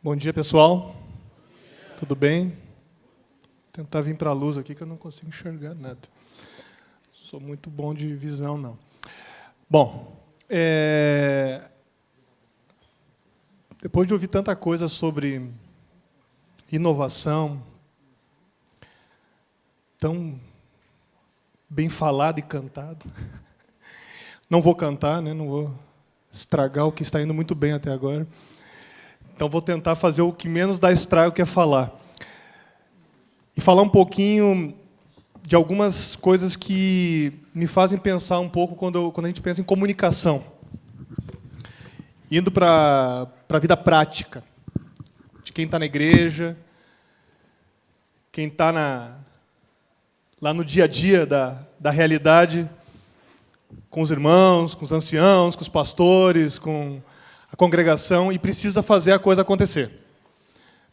Bom dia, pessoal. Tudo bem? Vou tentar vir para a luz aqui, que eu não consigo enxergar nada. Sou muito bom de visão, não. Bom, depois de ouvir tanta coisa sobre inovação, tão bem falado e cantado, não vou cantar, né? Não vou estragar o que está indo muito bem até agora. Então, vou tentar fazer o que menos dá estrago, que é falar. E falar um pouquinho de algumas coisas que me fazem pensar um pouco quando a gente pensa em comunicação. Indo para a vida prática, de quem está na igreja, quem está lá no dia a dia da realidade, com os irmãos, com os anciãos, com os pastores, com a congregação, e precisa fazer a coisa acontecer.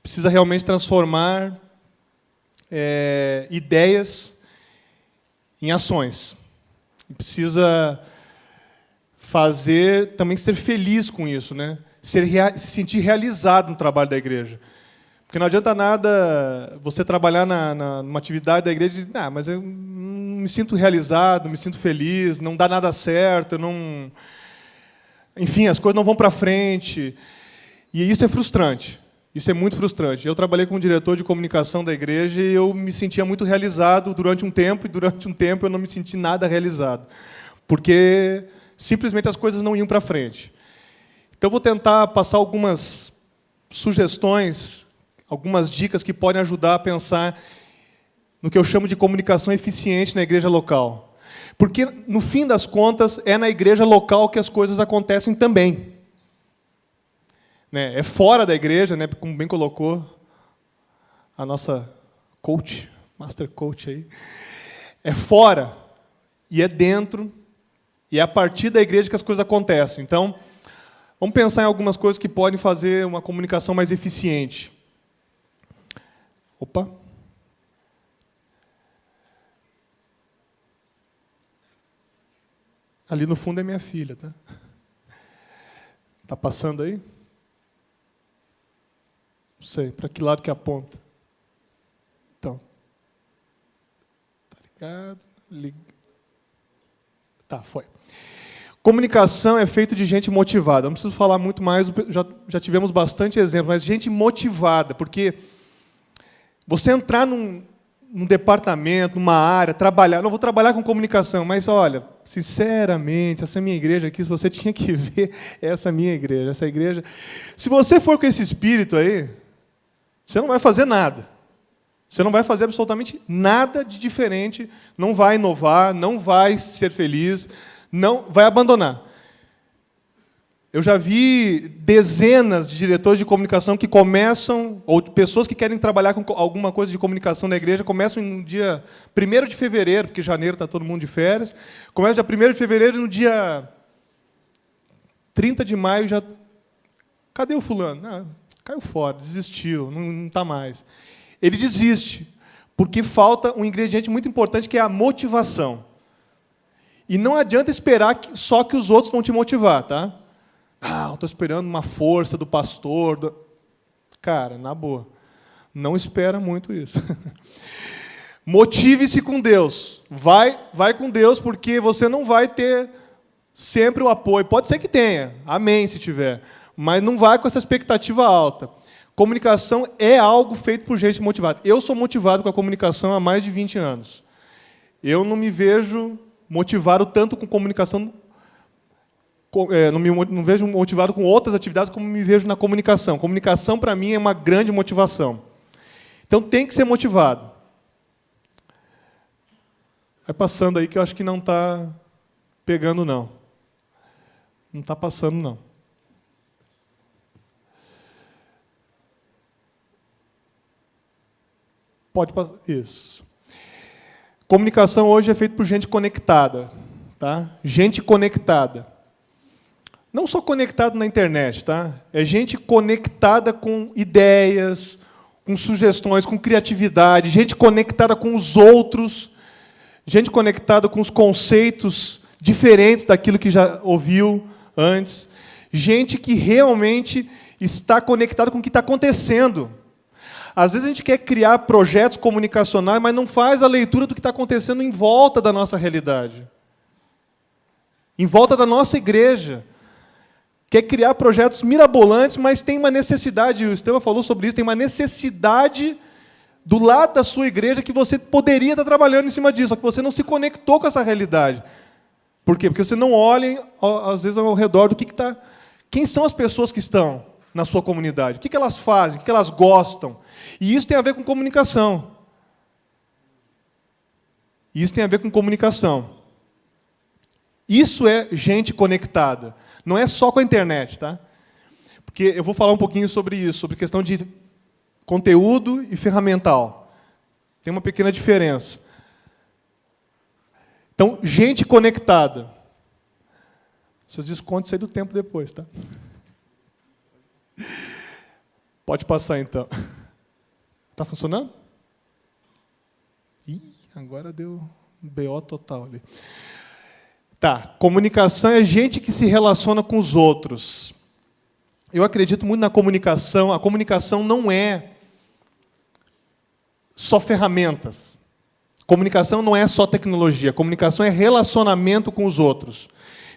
Precisa realmente transformar ideias em ações. E precisa fazer, também ser feliz com isso, né? Se sentir realizado no trabalho da igreja. Porque não adianta nada você trabalhar numa atividade da igreja e dizer, mas eu não me sinto realizado, não me sinto feliz, não dá nada certo, eu não... Enfim, as coisas não vão para frente. E isso é frustrante. Isso é muito frustrante. Eu trabalhei como diretor de comunicação da igreja e eu me sentia muito realizado durante um tempo, e durante um tempo eu não me senti nada realizado. Porque simplesmente as coisas não iam para frente. Então, eu vou tentar passar algumas sugestões, algumas dicas que podem ajudar a pensar no que eu chamo de comunicação eficiente na igreja local. Porque, no fim das contas, é na igreja local que as coisas acontecem também. É fora da igreja, né, como bem colocou a nossa coach, master coach aí. É fora e é dentro, e é a partir da igreja que as coisas acontecem. Então, vamos pensar em algumas coisas que podem fazer uma comunicação mais eficiente. Opa! Ali no fundo é minha filha, tá? Tá passando aí? Não sei, para que lado que aponta? Então. Tá ligado? Tá, foi. Comunicação é feito de gente motivada. Não preciso falar muito mais, já tivemos bastante exemplo, mas gente motivada, porque você entrar num departamento, numa área, trabalhar... Não vou trabalhar com comunicação, mas, olha, sinceramente, essa minha igreja aqui, se você tinha que ver essa minha igreja, essa igreja... Se você for com esse espírito aí, você não vai fazer nada. Você não vai fazer absolutamente nada de diferente, não vai inovar, não vai ser feliz, não vai abandonar. Eu já vi dezenas de diretores de comunicação que começam, ou pessoas que querem trabalhar com alguma coisa de comunicação na igreja, começam no dia 1º de fevereiro, porque em janeiro está todo mundo de férias, começa dia 1º de fevereiro e no dia 30 de maio já... Cadê o fulano? Caiu fora, desistiu, não está mais. Ele desiste, porque falta um ingrediente muito importante, que é a motivação. E não adianta esperar só que os outros vão te motivar, tá? Estou esperando uma força do pastor. Cara, na boa, não espera muito isso. Motive-se com Deus. Vai com Deus, porque você não vai ter sempre o apoio. Pode ser que tenha, amém, se tiver. Mas não vai com essa expectativa alta. Comunicação é algo feito por gente motivada. Eu sou motivado com a comunicação há mais de 20 anos. Eu não me vejo motivado tanto com comunicação... Não vejo motivado com outras atividades como me vejo na comunicação. Comunicação, para mim, é uma grande motivação. Então, tem que ser motivado. Vai passando aí, que eu acho que não está pegando, não. Não está passando, não. Pode passar. Isso. Comunicação hoje é feita por gente conectada. Tá? Gente conectada. Não só conectado na internet, tá? É gente conectada com ideias, com sugestões, com criatividade, gente conectada com os outros, gente conectada com os conceitos diferentes daquilo que já ouviu antes, gente que realmente está conectado com o que está acontecendo. Às vezes a gente quer criar projetos comunicacionais, mas não faz a leitura do que está acontecendo em volta da nossa realidade. Em volta da nossa igreja. Quer criar projetos mirabolantes, mas tem uma necessidade, o Estevam falou sobre isso, tem uma necessidade do lado da sua igreja que você poderia estar trabalhando em cima disso, só que você não se conectou com essa realidade. Por quê? Porque você não olha, às vezes, ao redor do que está... Quem são as pessoas que estão na sua comunidade? O que elas fazem? O que elas gostam? E isso tem a ver com comunicação. Isso tem a ver com comunicação. Isso é gente conectada. Não é só com a internet, tá? Porque eu vou falar um pouquinho sobre isso, sobre questão de conteúdo e ferramental. Tem uma pequena diferença. Então, gente conectada. Seus descontos saem do tempo depois, tá? Pode passar, então. Está funcionando? Ih, agora deu um BO total ali. Tá, comunicação é gente que se relaciona com os outros. Eu acredito muito na comunicação. A comunicação não é só ferramentas. Comunicação não é só tecnologia. Comunicação é relacionamento com os outros.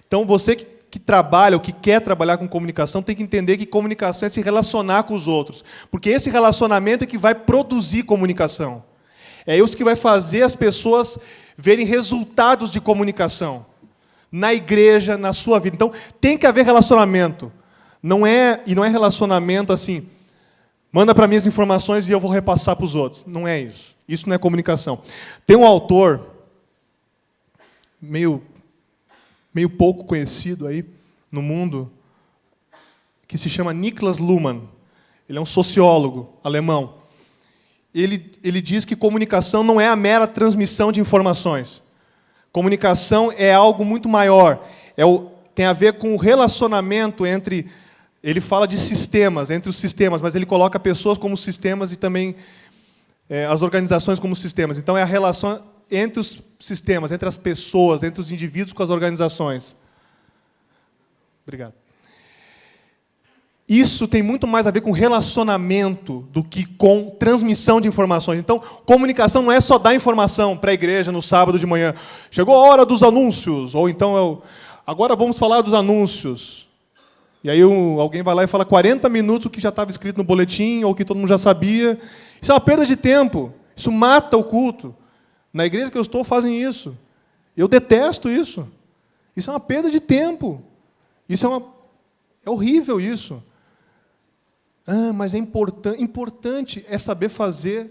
Então, você que trabalha ou que quer trabalhar com comunicação tem que entender que comunicação é se relacionar com os outros. Porque esse relacionamento é que vai produzir comunicação. É isso que vai fazer as pessoas verem resultados de comunicação. Na igreja, na sua vida. Então, tem que haver relacionamento. Não é relacionamento assim, manda para mim as informações e eu vou repassar para os outros. Não é isso. Isso não é comunicação. Tem um autor, meio pouco conhecido aí no mundo, que se chama Niklas Luhmann. Ele é um sociólogo alemão. Ele diz que comunicação não é a mera transmissão de informações. Comunicação é algo muito maior. Tem a ver com o relacionamento entre... Ele fala de sistemas, entre os sistemas, mas ele coloca pessoas como sistemas e também as organizações como sistemas. Então, é a relação entre os sistemas, entre as pessoas, entre os indivíduos com as organizações. Obrigado. Isso tem muito mais a ver com relacionamento do que com transmissão de informações. Então, comunicação não é só dar informação para a igreja no sábado de manhã. Chegou a hora dos anúncios. Ou então, agora vamos falar dos anúncios. E aí alguém vai lá e fala 40 minutos o que já estava escrito no boletim, ou que todo mundo já sabia. Isso é uma perda de tempo. Isso mata o culto. Na igreja que eu estou fazem isso. Eu detesto isso. Isso é uma perda de tempo. É horrível isso. Mas é importante é saber fazer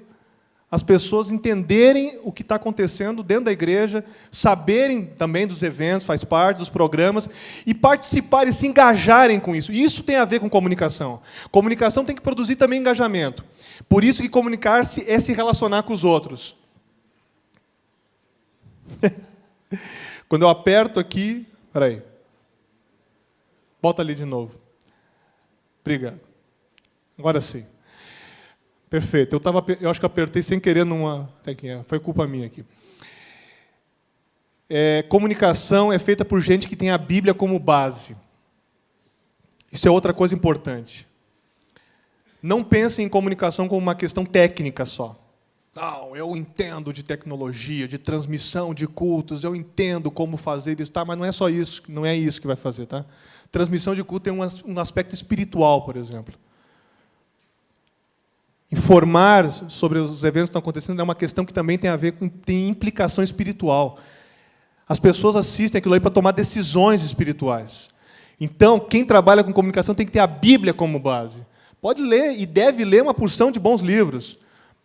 as pessoas entenderem o que está acontecendo dentro da igreja, saberem também dos eventos, faz parte dos programas, e participarem, se engajarem com isso. Isso tem a ver com comunicação. Comunicação tem que produzir também engajamento. Por isso que comunicar-se é se relacionar com os outros. Quando eu aperto aqui... Espera aí. Bota ali de novo. Obrigado. Agora sim. Perfeito. Eu acho que apertei sem querer numa... Foi culpa minha aqui. Comunicação é feita por gente que tem a Bíblia como base. Isso é outra coisa importante. Não pensem em comunicação como uma questão técnica só. Não, eu entendo de tecnologia, de transmissão de cultos, eu entendo como fazer isso, tá? Mas não é só isso, não é isso que vai fazer, tá? Transmissão de culto tem um aspecto espiritual, por exemplo. Informar sobre os eventos que estão acontecendo é uma questão que também tem implicação espiritual. As pessoas assistem aquilo aí para tomar decisões espirituais. Então, quem trabalha com comunicação tem que ter a Bíblia como base. Pode ler e deve ler uma porção de bons livros,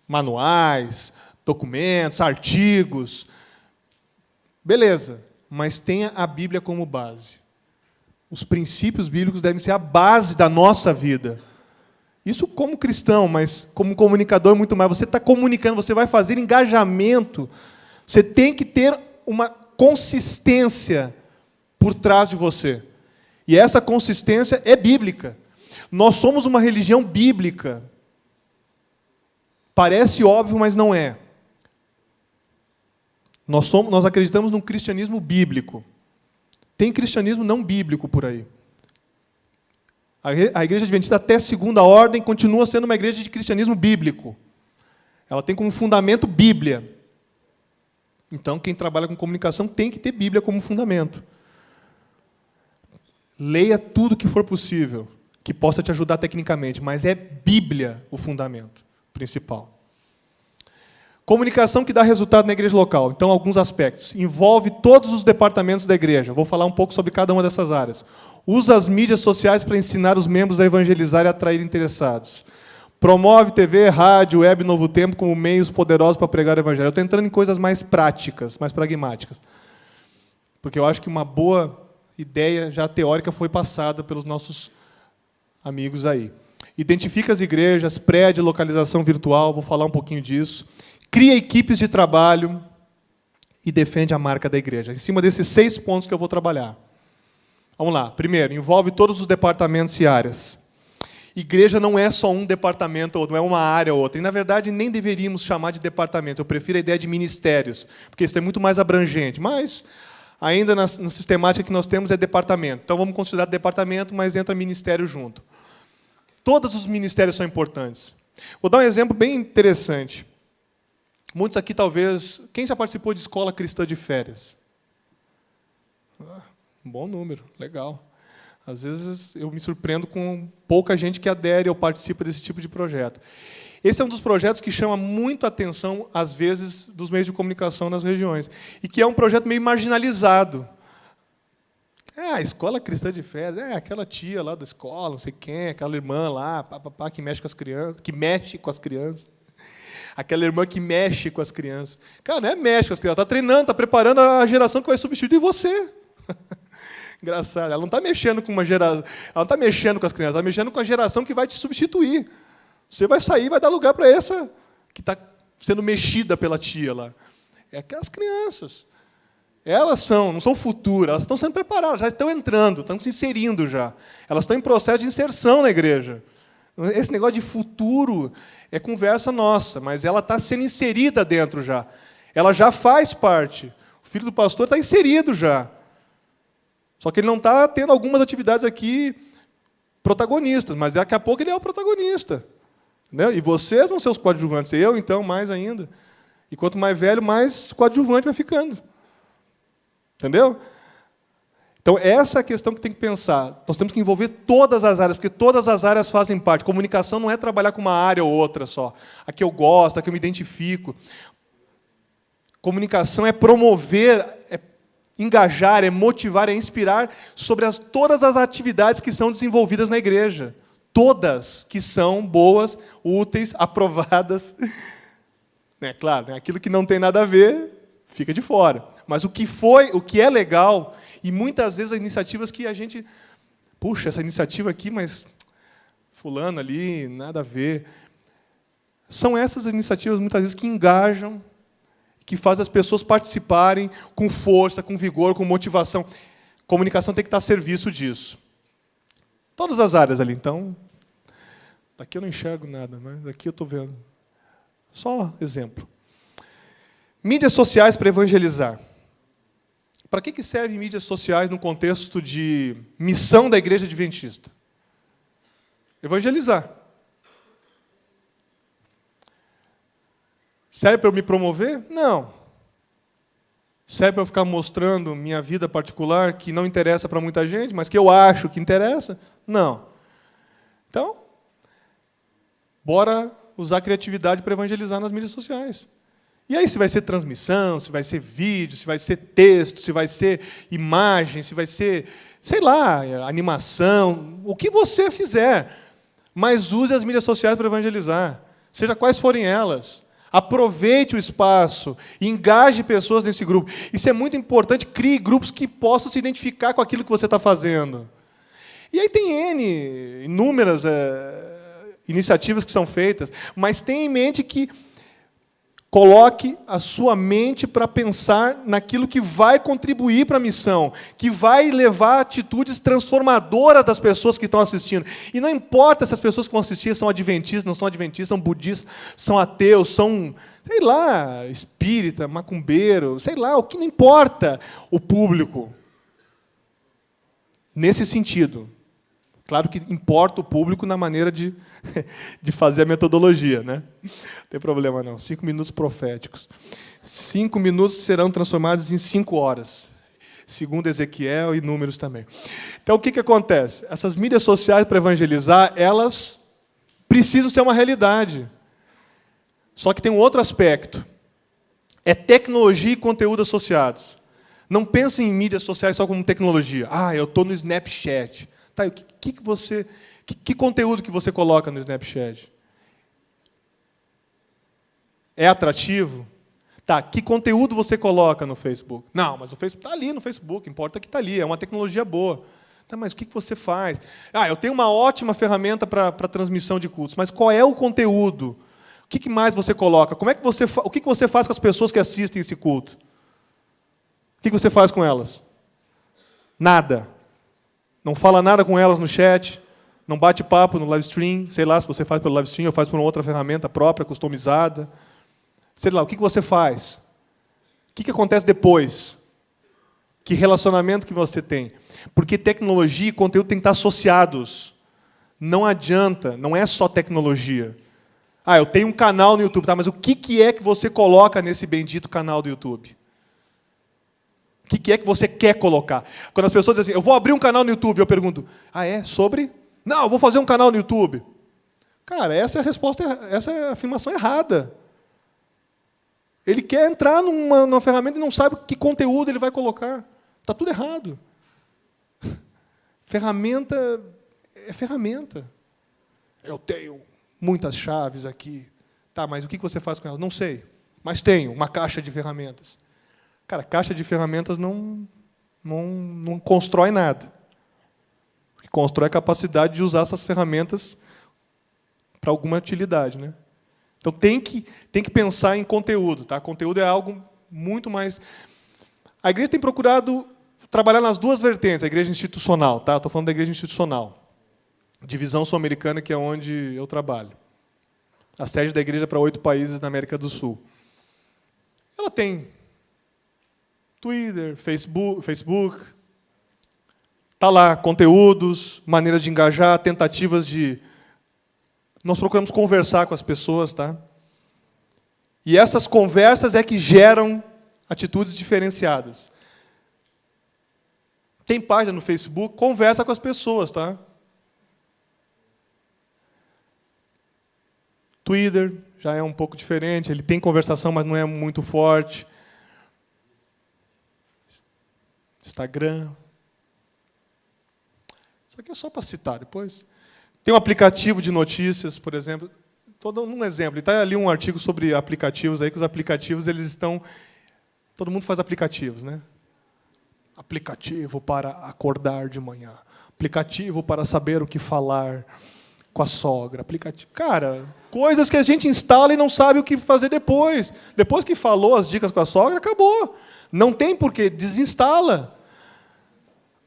manuais, documentos, artigos. Beleza, mas tenha a Bíblia como base. Os princípios bíblicos devem ser a base da nossa vida. Isso como cristão, mas como comunicador muito mais. Você está comunicando, você vai fazer engajamento. Você tem que ter uma consistência por trás de você. E essa consistência é bíblica. Nós somos uma religião bíblica. Parece óbvio, mas não é. Nós acreditamos num cristianismo bíblico. Tem cristianismo não bíblico por aí. A igreja adventista, até segunda ordem, continua sendo uma igreja de cristianismo bíblico. Ela tem como fundamento Bíblia. Então, quem trabalha com comunicação tem que ter Bíblia como fundamento. Leia tudo que for possível, que possa te ajudar tecnicamente, mas é Bíblia o fundamento principal. Comunicação que dá resultado na igreja local. Então, alguns aspectos. Envolve todos os departamentos da igreja. Vou falar um pouco sobre cada uma dessas áreas. Usa as mídias sociais para ensinar os membros a evangelizar e atrair interessados. Promove TV, rádio, web Novo Tempo como meios poderosos para pregar o evangelho. Eu estou entrando em coisas mais práticas, mais pragmáticas. Porque eu acho que uma boa ideia já teórica foi passada pelos nossos amigos aí. Identifica as igrejas, prédio, localização virtual, vou falar um pouquinho disso. Cria equipes de trabalho e defende a marca da igreja. Em cima desses 6 pontos que eu vou trabalhar. Vamos lá. Primeiro, envolve todos os departamentos e áreas. Igreja não é só um departamento, ou não é uma área ou outra. E, na verdade, nem deveríamos chamar de departamentos. Eu prefiro a ideia de ministérios, porque isso é muito mais abrangente. Mas, ainda na sistemática que nós temos, é departamento. Então, vamos considerar departamento, mas entra ministério junto. Todos os ministérios são importantes. Vou dar um exemplo bem interessante. Muitos aqui, talvez... Quem já participou de escola cristã de férias? Um bom número, legal. Às vezes eu me surpreendo com pouca gente que adere ou participa desse tipo de projeto. Esse é um dos projetos que chama muito a atenção, às vezes, dos meios de comunicação nas regiões. E que é um projeto meio marginalizado. A escola cristã de férias, aquela tia lá da escola, não sei quem, aquela irmã lá, que mexe com as crianças, Aquela irmã que mexe com as crianças. Cara, não é mexe com as crianças, está treinando, está preparando a geração que vai substituir você. Engraçado. Ela não está mexendo com uma geração, ela não está mexendo com as crianças, está mexendo com a geração que vai te substituir. Você vai sair e vai dar lugar para essa que está sendo mexida pela tia lá. É aquelas crianças. Elas não são futuras, elas estão sendo preparadas, já estão entrando, estão se inserindo já. Elas estão em processo de inserção na igreja. Esse negócio de futuro é conversa nossa, mas ela está sendo inserida dentro já. Ela já faz parte. O filho do pastor está inserido já. Só que ele não está tendo algumas atividades aqui protagonistas, mas daqui a pouco ele é o protagonista. Entendeu? E vocês vão ser os coadjuvantes. Eu, então, mais ainda. E quanto mais velho, mais coadjuvante vai ficando. Entendeu? Então, essa é a questão que tem que pensar. Nós temos que envolver todas as áreas, porque todas as áreas fazem parte. Comunicação não é trabalhar com uma área ou outra só. A que eu gosto, a que eu me identifico. Comunicação é promover, é engajar, é motivar, é inspirar sobre todas as atividades que são desenvolvidas na igreja. Todas que são boas, úteis, aprovadas. Claro, aquilo que não tem nada a ver, fica de fora. Mas o que é legal, e muitas vezes as iniciativas que a gente... Puxa, essa iniciativa aqui, mas fulano ali, nada a ver. São essas iniciativas, muitas vezes, que engajam, que fazem as pessoas participarem com força, com vigor, com motivação. Comunicação tem que estar a serviço disso. Todas as áreas ali, então... Daqui eu não enxergo nada, mas daqui eu estou vendo. Só exemplo. Mídias sociais para evangelizar. Para que servem mídias sociais no contexto de missão da igreja adventista? Evangelizar. Serve para eu me promover? Não. Serve para eu ficar mostrando minha vida particular, que não interessa para muita gente, mas que eu acho que interessa? Não. Então, bora usar a criatividade para evangelizar nas mídias sociais. E aí, se vai ser transmissão, se vai ser vídeo, se vai ser texto, se vai ser imagem, se vai ser, sei lá, animação, o que você fizer. Mas use as mídias sociais para evangelizar, seja quais forem elas. Aproveite o espaço, engaje pessoas nesse grupo. Isso é muito importante, crie grupos que possam se identificar com aquilo que você está fazendo. E aí tem inúmeras iniciativas que são feitas, mas tenha em mente que coloque a sua mente para pensar naquilo que vai contribuir para a missão, que vai levar atitudes transformadoras das pessoas que estão assistindo. E não importa se as pessoas que vão assistir são adventistas, não são adventistas, são budistas, são ateus, são, sei lá, espírita, macumbeiro, sei lá, o que não importa o público. Nesse sentido. Claro que importa o público na maneira de fazer a metodologia, né? Não tem problema não. 5 minutos proféticos. 5 minutos serão transformados em 5 horas, segundo Ezequiel e Números também. Então, o que acontece? Essas mídias sociais, para evangelizar, elas precisam ser uma realidade. Só que tem um outro aspecto. É tecnologia e conteúdo associados. Não pense em mídias sociais só como tecnologia. Eu estou no Snapchat. Tá, que conteúdo que você coloca no Snapchat? É atrativo? Tá, que conteúdo você coloca no Facebook? Não, mas o Facebook está ali no Facebook, importa que está ali, é uma tecnologia boa. Tá, mas o que você faz? Eu tenho uma ótima ferramenta para transmissão de cultos, mas qual é o conteúdo? O que mais você coloca? O que você faz com as pessoas que assistem esse culto? O que você faz com elas? Nada. Não fala nada com elas no chat, não bate papo no live stream, sei lá se você faz pelo live stream ou faz por uma outra ferramenta própria, customizada. Sei lá, o que você faz? O que acontece depois? Que relacionamento que você tem? Porque tecnologia e conteúdo têm que estar associados. Não adianta, não é só tecnologia. Eu tenho um canal no YouTube, tá, mas o que é que você coloca nesse bendito canal do YouTube? O que é que você quer colocar? Quando as pessoas dizem assim, eu vou abrir um canal no YouTube, eu pergunto, é sobre? Não, eu vou fazer um canal no YouTube. Cara, essa é a resposta, essa é a afirmação errada. Ele quer entrar numa ferramenta e não sabe que conteúdo ele vai colocar. Está tudo errado. Ferramenta é ferramenta. Eu tenho muitas chaves aqui. Tá, mas o que você faz com elas? Não sei. Mas tenho uma caixa de ferramentas. Cara, caixa de ferramentas não constrói nada. O que constrói é a capacidade de usar essas ferramentas para alguma utilidade, né? Então tem que pensar em conteúdo, tá? Conteúdo é algo muito mais. A igreja tem procurado trabalhar nas duas vertentes, a igreja institucional, tá? Estou falando da igreja institucional, divisão sul-americana, que é onde eu trabalho. A sede da igreja para 8 países na América do Sul. Ela tem Twitter, Facebook, tá lá conteúdos, maneiras de engajar, tentativas de. Nós procuramos conversar com as pessoas, tá? E essas conversas é que geram atitudes diferenciadas. Tem página no Facebook, conversa com as pessoas, tá? Twitter já é um pouco diferente, ele tem conversação, mas não é muito forte. Instagram. Isso aqui é só para citar depois. Tem um aplicativo de notícias, por exemplo. Estou dando um exemplo. Está ali um artigo sobre aplicativos, aí que os aplicativos eles estão. Todo mundo faz aplicativos, né? Aplicativo para acordar de manhã. Aplicativo para saber o que falar com a sogra. Aplicativo. Cara, coisas que a gente instala e não sabe o que fazer depois. Depois que falou as dicas com a sogra, acabou. Não tem porquê, desinstala.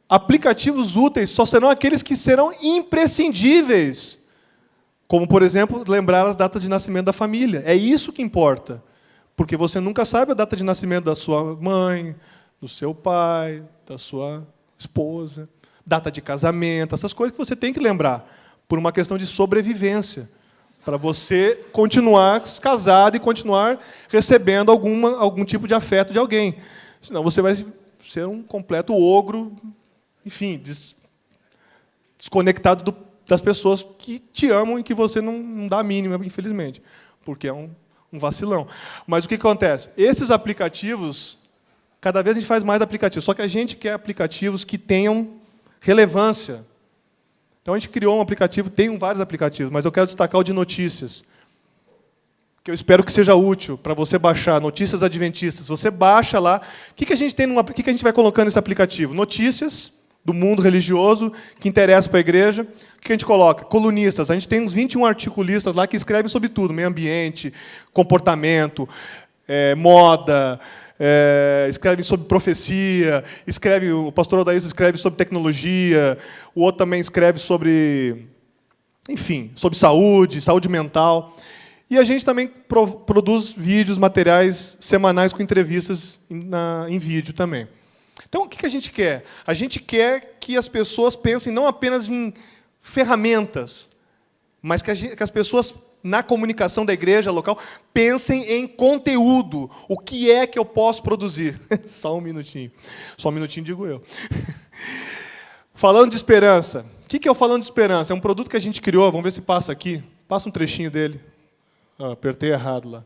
Aplicativos úteis só serão aqueles que serão imprescindíveis. Como, por exemplo, lembrar as datas de nascimento da família. É isso que importa. Porque você nunca sabe a data de nascimento da sua mãe, do seu pai, da sua esposa, data de casamento, essas coisas que você tem que lembrar, por uma questão de sobrevivência, para você continuar casado e continuar recebendo algum tipo de afeto de alguém. Senão você vai ser um completo ogro, enfim, desconectado das pessoas que te amam e que você não dá a mínima, infelizmente, porque é um vacilão. Mas o que acontece? Esses aplicativos, cada vez a gente faz mais aplicativos, só que a gente quer aplicativos que tenham relevância. Então a gente criou um aplicativo, tem vários aplicativos, mas eu quero destacar o de notícias, que eu espero que seja útil para você baixar, Notícias Adventistas. Você baixa lá. O que a gente tem o que a gente vai colocando nesse aplicativo? Notícias do mundo religioso que interessa para a igreja. O que a gente coloca? Colunistas. A gente tem uns 21 articulistas lá que escrevem sobre tudo: meio ambiente, comportamento, moda, escrevem sobre profecia, o pastor Odaísio escreve sobre tecnologia, o outro também escreve sobre, enfim, sobre saúde mental. E a gente também produz vídeos, materiais semanais com entrevistas em vídeo também. Então, o que a gente quer? A gente quer que as pessoas pensem não apenas em ferramentas, mas que as pessoas, na comunicação da igreja local, pensem em conteúdo. O que é que eu posso produzir? Só um minutinho. Só um minutinho, digo eu. Falando de esperança. O que é o Falando de Esperança? É um produto que a gente criou, vamos ver se passa aqui. Passa um trechinho dele. Ah, apertei errado lá.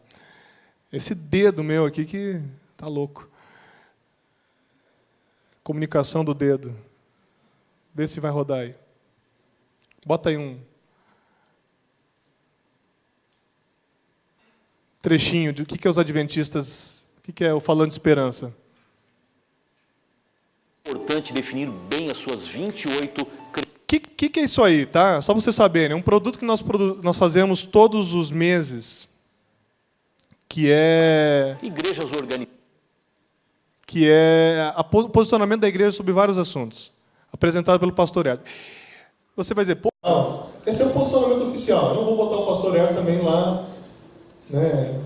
Esse dedo meu aqui que tá louco. Comunicação do dedo. Vê se vai rodar aí. Bota aí um trechinho de o que é os adventistas, o que é o Falando de Esperança. É importante definir bem as suas 28... O que é isso aí, tá? Só para vocês saberem, é um produto que nós fazemos todos os meses, que é... Igrejas organizadas. Que é o posicionamento da igreja sobre vários assuntos, apresentado pelo pastor Hélio. Você vai dizer, pô, não, esse é o posicionamento oficial, eu não vou botar o pastor Hélio também lá, né,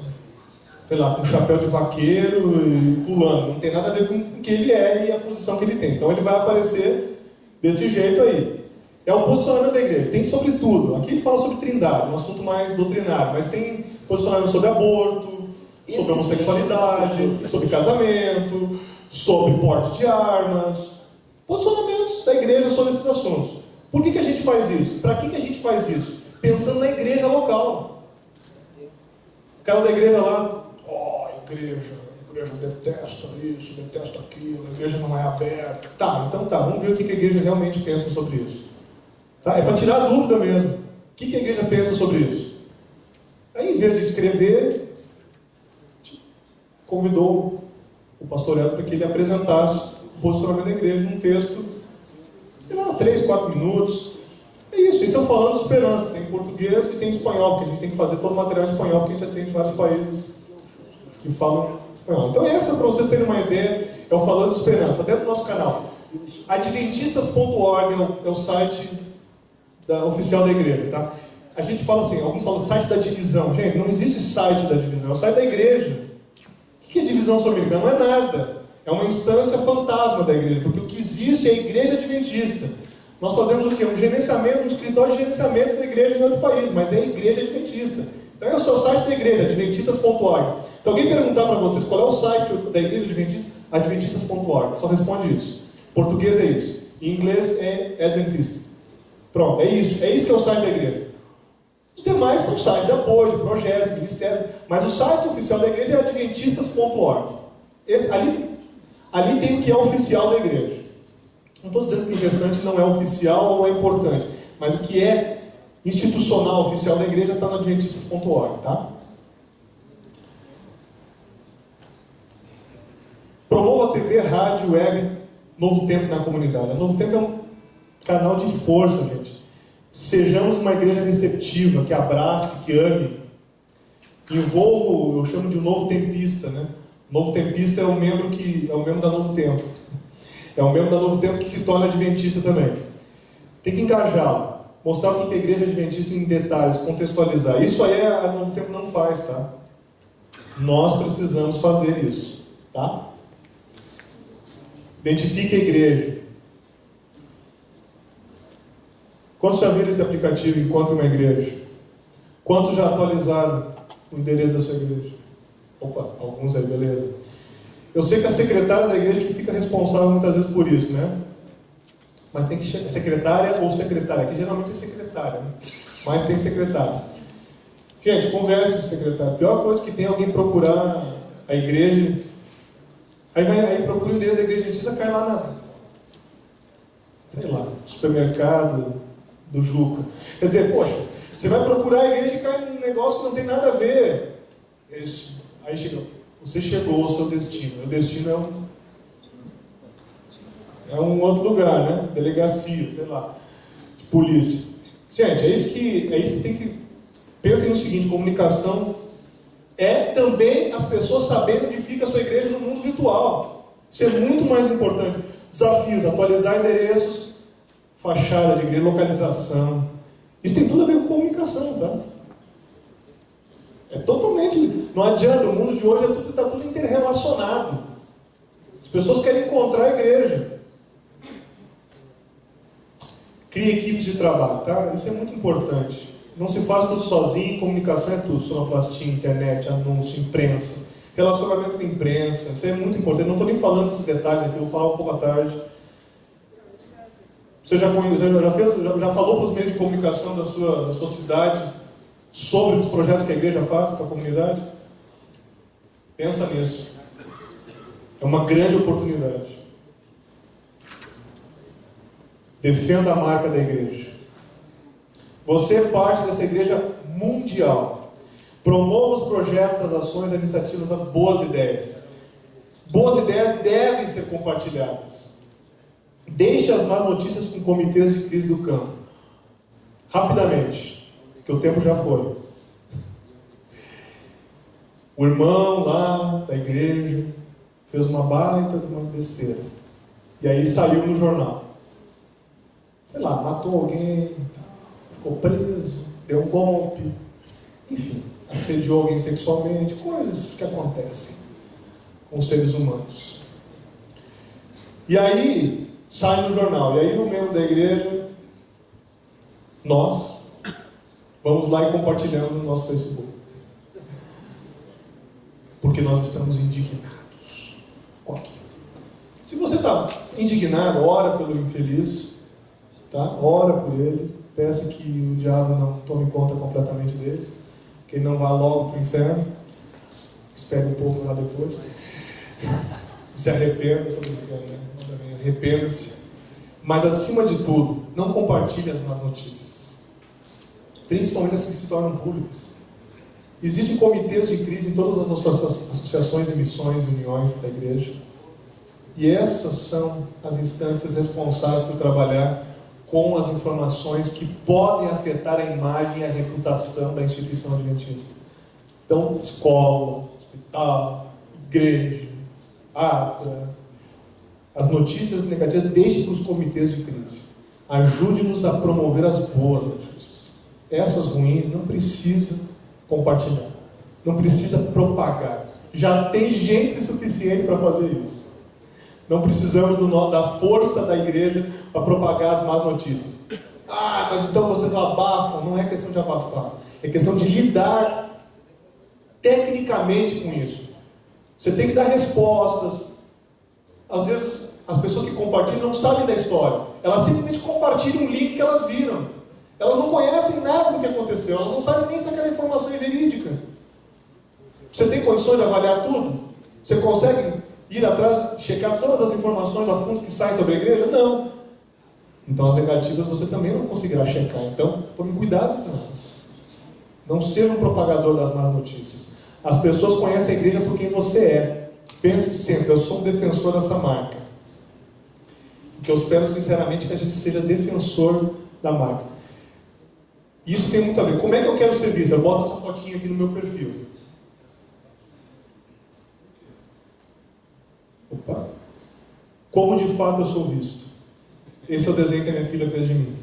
sei lá, com chapéu de vaqueiro e pulando, não tem nada a ver com o que ele é e a posição que ele tem. Então ele vai aparecer desse jeito aí. É o posicionamento da igreja, tem sobre tudo. Aqui ele fala sobre trindade, um assunto mais doutrinário, mas tem posicionamento sobre aborto, sobre homossexualidade, sobre casamento, sobre porte de armas, posicionamentos da igreja sobre esses assuntos. Por que a gente faz isso? Para que a gente faz isso? Pensando na igreja local. O cara da igreja lá, a igreja detesta isso, detesta aquilo, a igreja não é aberta. Tá, então tá, vamos ver o que a igreja realmente pensa sobre isso. Tá? É para tirar a dúvida mesmo. O que a igreja pensa sobre isso? Aí, em vez de escrever, convidou o pastor Hélio para que ele apresentasse o posicionamento da igreja num texto, sei lá, 3, 4 minutos. É isso é o Falando de Esperança. Tem em português e tem em espanhol, porque a gente tem que fazer todo o material em espanhol, porque a gente já tem de vários países que falam espanhol. Então, essa, para vocês terem uma ideia, é o Falando de Esperança. Está dentro do nosso canal. Adventistas.org é o site oficial da igreja, tá? A gente fala assim, alguns falam site da divisão. Gente, não existe site da divisão, é o site da igreja. O que é divisão sul-americana? Não é nada. É uma instância fantasma da igreja, porque o que existe é a igreja adventista. Nós fazemos o quê? Um gerenciamento, um escritório de gerenciamento da igreja em outro país, mas é a igreja adventista. Então é o seu site da igreja, adventistas.org. Se alguém perguntar para vocês qual é o site da igreja adventista, adventistas.org. Só responde isso. Em português é isso. Em inglês é Adventist. Pronto, é isso que é o site da igreja. Os demais são sites de apoio, de projetos, de ministério, mas o site oficial da igreja é adventistas.org. Ali tem o que é oficial da igreja. Não estou dizendo que o restante não é oficial ou é importante, mas o que é institucional oficial da igreja está no adventistas.org, tá? Promova a TV, rádio, web, Novo Tempo na comunidade. Novo Tempo é um canal de força, gente. Sejamos uma igreja receptiva, que abrace, que ame. Eu chamo de um novo tempista, né? O novo tempista é o membro da Novo Tempo. É um membro da Novo Tempo que se torna adventista também. Tem que engajá-lo. Mostrar o que a igreja adventista em detalhes, contextualizar. Isso aí a Novo Tempo não faz, tá? Nós precisamos fazer isso, tá? Identifique a igreja. Quantos já viram esse aplicativo Encontre uma Igreja? Quantos já atualizaram o endereço da sua igreja? Opa, alguns aí, beleza. Eu sei que a secretária da igreja que fica responsável muitas vezes por isso, né? Mas tem que ser secretária ou secretária. Aqui geralmente é secretária, né? Mas tem secretária. Gente, converse com o secretário. A pior coisa que tem é alguém procurar a igreja. Aí procura o endereço da igreja adventista, cai lá supermercado do Juca. Quer dizer, poxa, você vai procurar a igreja e cai num negócio que não tem nada a ver. Isso. Aí você chegou ao seu destino. O destino é um outro lugar, né? Delegacia, sei lá, de polícia. Gente, é isso que tem que... Pensem no seguinte, comunicação é também as pessoas sabendo onde fica a sua igreja no mundo virtual. Isso é muito mais importante. Desafios, atualizar endereços, fachada de igreja, localização. Isso tem tudo a ver com comunicação, tá? É totalmente... Não adianta, o mundo de hoje está tudo interrelacionado. As pessoas querem encontrar a igreja. Crie equipes de trabalho, tá? Isso é muito importante. Não se faz tudo sozinho, comunicação é tudo, sonoplastia, internet, anúncio, imprensa, relacionamento com a imprensa, isso é muito importante. Não estou nem falando desses detalhes aqui, eu vou falar um pouco à tarde. Você já falou para os meios de comunicação da sua cidade sobre os projetos que a igreja faz para a comunidade? Pensa nisso. É uma grande oportunidade. Defenda a marca da igreja. Você é parte dessa igreja mundial. Promova os projetos, as ações, as iniciativas, as boas ideias. Boas ideias devem ser compartilhadas. Deixe as más notícias com comitês de crise do campo. Rapidamente, que o tempo já foi. O irmão lá da igreja fez uma baita de uma besteira. E aí saiu no jornal. Sei lá, matou alguém, ficou preso, deu um golpe, enfim, assediou alguém sexualmente, coisas que acontecem com os seres humanos. E aí, sai no jornal, e aí o membro da igreja, nós, vamos lá e compartilhamos no nosso Facebook. Porque nós estamos indignados com aquilo. Se você está indignado, ora pelo infeliz, tá? Ora por ele, peça que o diabo não tome conta completamente dele, que ele não vá logo para o inferno, espere um pouco lá depois, se arrependa, estou brincando, né? Arrependa-se, mas acima de tudo, não compartilhe as más notícias, principalmente as que se tornam públicas. Existem comitês de crise em todas as associações e missões e uniões da igreja, e essas são as instâncias responsáveis por trabalhar com as informações que podem afetar a imagem e a reputação da instituição adventista. Então, escola, hospital, igreja, as notícias negativas, deixe para os comitês de crise. Ajude-nos a promover as boas notícias. Essas ruins não precisa compartilhar, não precisa propagar. Já tem gente suficiente para fazer isso. Não precisamos da força da igreja para propagar as más notícias. Mas então vocês não abafam. Não é questão de abafar. É questão de lidar tecnicamente com isso. Você tem que dar respostas. Às vezes, as pessoas que compartilham não sabem da história. Elas simplesmente compartilham um link que elas viram. Elas não conhecem nada do que aconteceu. Elas não sabem nem se aquela informação é verídica. Você tem condições de avaliar tudo? Você consegue ir atrás, checar todas as informações a fundo que saem sobre a igreja? Não. Então as negativas você também não conseguirá checar. Então, tome cuidado com elas. Não seja um propagador das más notícias. As pessoas conhecem a igreja por quem você é. Pense sempre, eu sou um defensor dessa marca. O que eu espero sinceramente é que a gente seja defensor da marca. Isso tem muito a ver. Como é que eu quero ser visto? Eu boto essa fotinha aqui no meu perfil. Opa. Como de fato eu sou visto? Esse é o desenho que a minha filha fez de mim.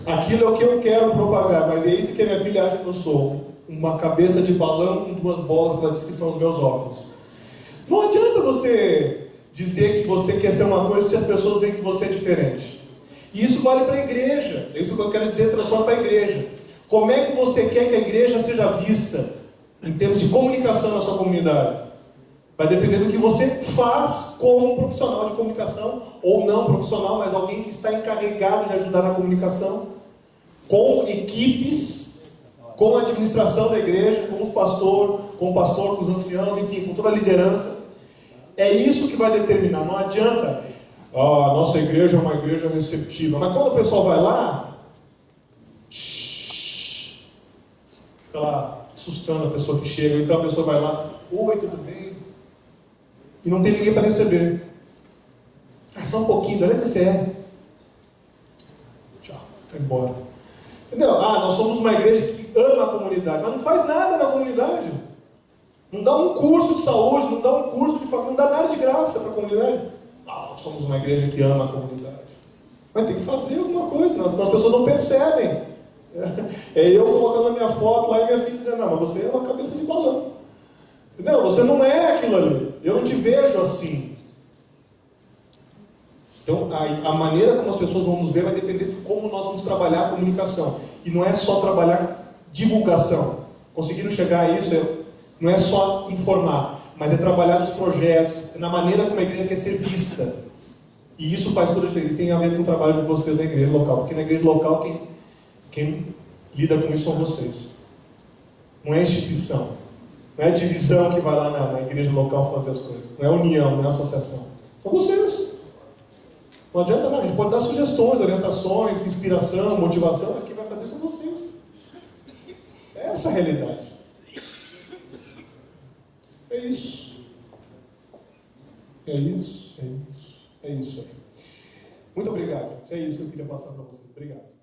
Aquilo é o que eu quero propagar, mas é isso que a minha filha acha que eu sou. Uma cabeça de balão com duas bolas que ela diz que são os meus óculos. Não adianta você dizer que você quer ser uma coisa se as pessoas veem que você é diferente. E isso vale para a igreja. É isso que eu quero dizer, transforma para a igreja. Como é que você quer que a igreja seja vista em termos de comunicação na sua comunidade? Vai depender do que você faz como profissional de comunicação, ou não profissional, mas alguém que está encarregado de ajudar na comunicação, com equipes, com a administração da igreja, com o pastor, com os anciãos, enfim, com toda a liderança. É isso que vai determinar. Não adianta, a nossa igreja é uma igreja receptiva, mas quando o pessoal vai lá, fica lá assustando a pessoa que chega, então a pessoa vai lá, oi, tudo bem? E não tem ninguém para receber. Só um pouquinho, olha que você é. Tchau, vai embora. Entendeu? Nós somos uma igreja que ama a comunidade, mas não faz nada na comunidade. Não dá um curso de saúde, não dá um curso de família, não dá nada de graça para a comunidade. Nós somos uma igreja que ama a comunidade. Mas tem que fazer alguma coisa, as pessoas não percebem. É eu colocando a minha foto lá e minha filha dizendo, não, mas você é uma cabeça de balão. Entendeu? Você não é aquilo ali. Eu não te vejo assim. Então, a maneira como as pessoas vão nos ver vai depender de como nós vamos trabalhar a comunicação. E não é só trabalhar divulgação. Conseguindo chegar a isso, não é só informar, mas é trabalhar nos projetos, na maneira como a igreja quer ser vista. E isso faz toda a diferença. E tem a ver com o trabalho de vocês na igreja local. Porque na igreja local, quem lida com isso são vocês. Não é instituição. Não é a divisão que vai lá na igreja local fazer as coisas. Não é a união, não é a associação. São vocês. Não adianta nada. A gente pode dar sugestões, orientações, inspiração, motivação, mas quem vai fazer são vocês. É essa a realidade. É isso. É isso. É isso. É isso aí. Muito obrigado. É isso que eu queria passar para vocês. Obrigado.